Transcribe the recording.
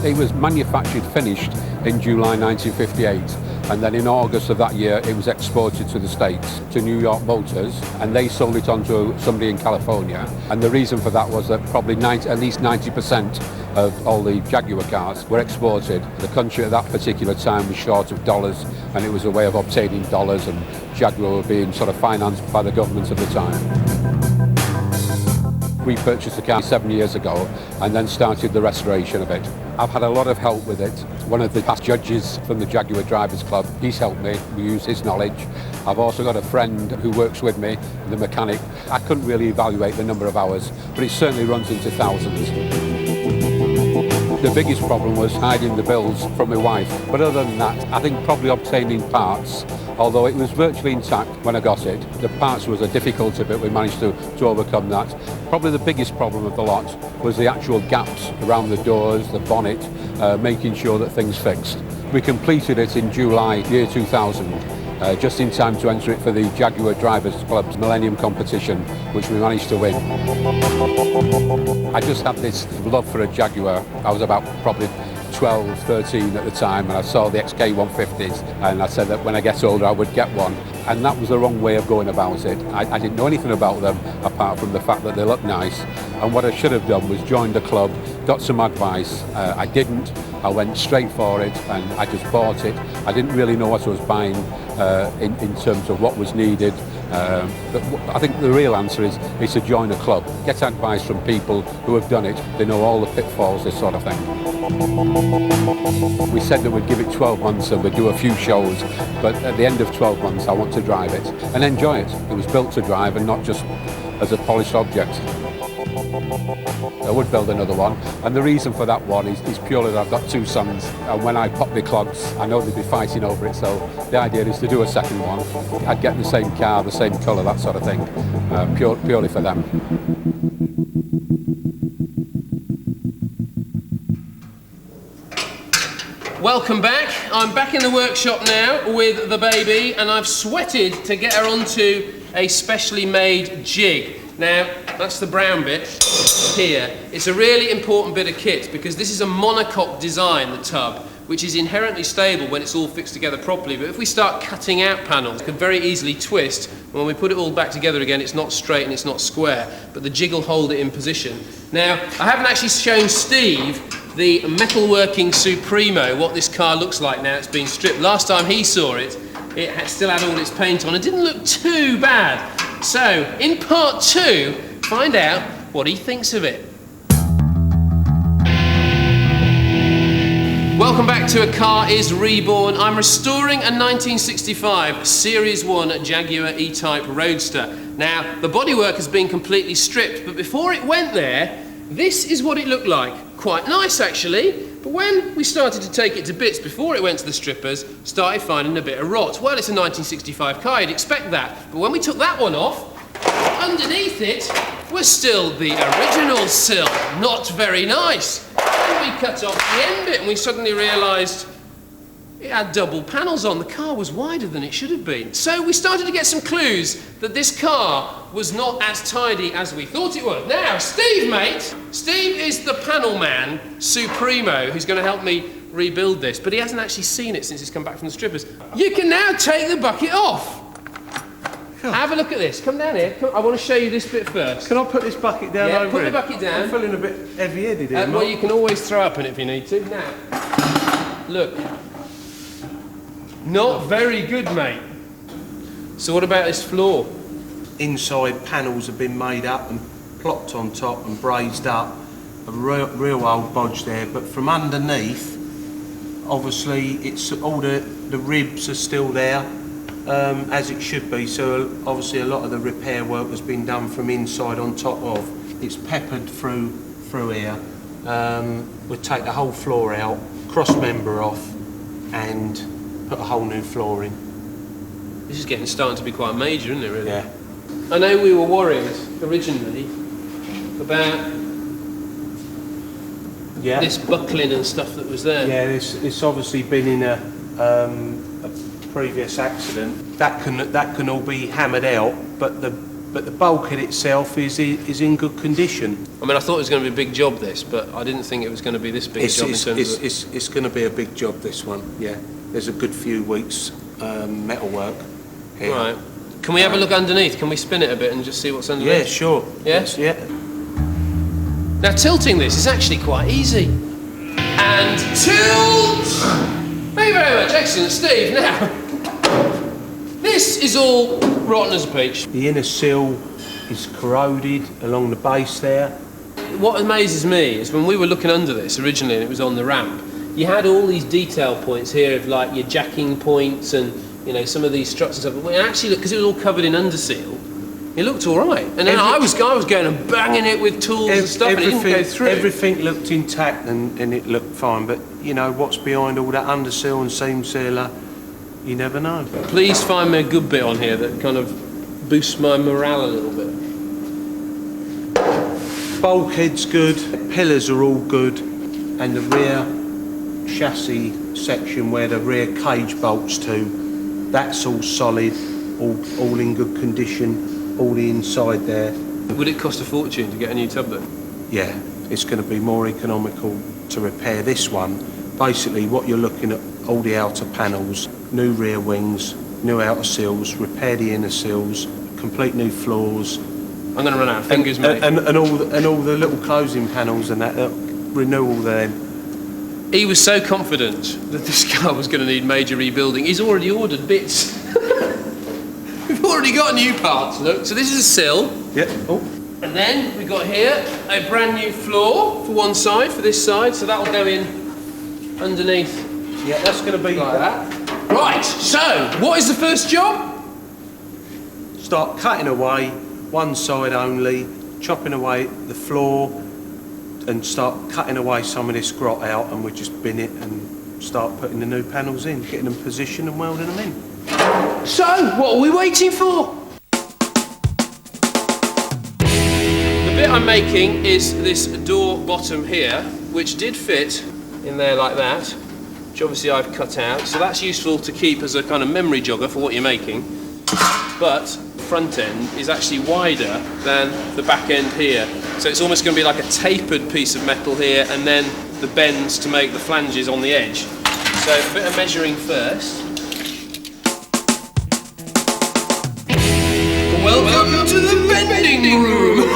It was manufactured, finished in July 1958, and then in August of that year it was exported to the States, to New York Motors, and they sold it on to somebody in California. And the reason for that was that probably at least 90% of all the Jaguar cars were exported. The country at that particular time was short of dollars, and it was a way of obtaining dollars, and Jaguar were being sort of financed by the government at the time. We purchased the car 7 years ago and then started the restoration of it. I've had a lot of help with it. One of the past judges from the Jaguar Drivers Club, he's helped me. We use his knowledge. I've also got a friend who works with me, the mechanic. I couldn't really evaluate the number of hours, but it certainly runs into thousands. The biggest problem was hiding the bills from my wife. But other than that, I think probably obtaining parts, although it was virtually intact when I got it. The parts was a difficulty, but we managed to overcome that. Probably the biggest problem of the lot was the actual gaps around the doors, the bonnet, making sure that things fixed. We completed it in July year 2000. Just in time to enter it for the Jaguar Drivers Club's Millennium competition, which we managed to win. I just had this love for a Jaguar. I was about probably 12, 13 at the time, and I saw the XK150s, and I said that when I get older I would get one. And that was the wrong way of going about it. I didn't know anything about them apart from the fact that they look nice. And what I should have done was join the club, got some advice. I didn't. I went straight for it and I just bought it. I didn't really know what I was buying in terms of what was needed. But I think the real answer is to join a club. Get advice from people who have done it. They know all the pitfalls, this sort of thing. We said that we'd give it 12 months and we'd do a few shows, but at the end of 12 months I want to drive it and enjoy it. It was built to drive and not just as a polished object. I would build another one, and the reason for that one is purely that I've got two sons, and when I pop my clogs I know they'd be fighting over it, so the idea is to do a second one. I'd get the same car, the same colour, that sort of thing, purely for them. Welcome back. I'm back in the workshop now with the baby, and I've sweated to get her onto a specially made jig. Now, that's the brown bit here. It's a really important bit of kit because this is a monocoque design, the tub, which is inherently stable when it's all fixed together properly. But if we start cutting out panels, it can very easily twist. When we put it all back together again, it's not straight and it's not square, but the jig will hold it in position. Now, I haven't actually shown Steve the metalworking Supremo, what this car looks like now it's been stripped. Last time he saw it, it still had all its paint on. It didn't look too bad. So, in part 2, find out what he thinks of it. Welcome back to A Car Is Reborn. I'm restoring a 1965 Series 1 Jaguar E-Type Roadster. Now, the bodywork has been completely stripped, but before it went there, this is what it looked like. Quite nice, actually. But when we started to take it to bits before it went to the strippers, started finding a bit of rot. Well, it's a 1965 car, you'd expect that. But when we took that one off, underneath it was still the original sill. Not very nice. And we cut off the end bit and we suddenly realised it had double panels on. The car was wider than it should have been. So we started to get some clues that this car was not as tidy as we thought it was. Now, Steve, mate. Steve is the panel man, Supremo, who's going to help me rebuild this, but he hasn't actually seen it since he's come back from the strippers. You can now take the bucket off. Have a look at this. Come down here. Come, I want to show you this bit first. Can I put this bucket down over put it? the bucket down. I'm feeling a bit heavy-headed here, well, you can always throw up in it if you need to. Now, look. Not very good, mate. So what about this floor? Inside panels have been made up and plopped on top and brazed up. A real old bodge there, but from underneath, obviously, it's all the ribs are still there, as it should be. So obviously, a lot of the repair work has been done from inside on top of. It's peppered through here. We'll take the whole floor out, cross member off, and put a whole new floor in. This is starting to be quite major, isn't it, really? Yeah. I know we were worried originally about this buckling and stuff that was there. Yeah, it's obviously been in a previous accident. That can all be hammered out, but the but the bulkhead itself is in good condition. I mean, I thought it was going to be a big job, this, but I didn't think it was going to be this big a job in terms of... It's going to be a big job, this one, yeah. There's a good few weeks metalwork here. Right. Can we have a look underneath? Can we spin it a bit and just see what's underneath? Yeah, sure. Yes? Yeah. Now, tilting this is actually quite easy. And tilt! Thank you very much. Excellent. Steve, now, this is all rotten as a peach. The inner sill is corroded along the base there. What amazes me is when we were looking under this originally and it was on the ramp, you had all these detail points here of like your jacking points and, you know, some of these struts and stuff. But actually, look, because it was all covered in underseal, it looked all right. And then I was going and banging it with tools and stuff, and it didn't go through. Everything looked intact and it looked fine. But you know what's behind all that underseal and seam sealer, you never know. Please find me a good bit on here that kind of boosts my morale a little bit. Bulkhead's good, pillars are all good, and the rear chassis section where the rear cage bolts to, that's all solid, all in good condition, all the inside there. Would it cost a fortune to get a new tub then? Yeah, it's going to be more economical to repair this one. Basically, what you're looking at, all the outer panels, new rear wings, new outer seals, repair the inner seals, complete new floors. I'm going to run out of fingers, mate. And all the little closing panels and that, renew all them. He was so confident that this car was going to need major rebuilding. He's already ordered bits. We've already got new parts, look. So this is a sill. Yeah. Oh. And then we've got here a brand new floor for one side, for this side. So that'll go in underneath. Yeah, that's going to be like that. Right, so what is the first job? Start cutting away, one side only, chopping away the floor, and start cutting away some of this grot out, and we just bin it and start putting the new panels in, getting them positioned and welding them in. So, what are we waiting for? The bit I'm making is this door bottom here, which did fit in there like that, which obviously I've cut out, so that's useful to keep as a kind of memory jogger for what you're making. But the front end is actually wider than the back end here, so it's almost going to be like a tapered piece of metal here, and then the bends to make the flanges on the edge. So a bit of measuring first. Welcome to the bending room!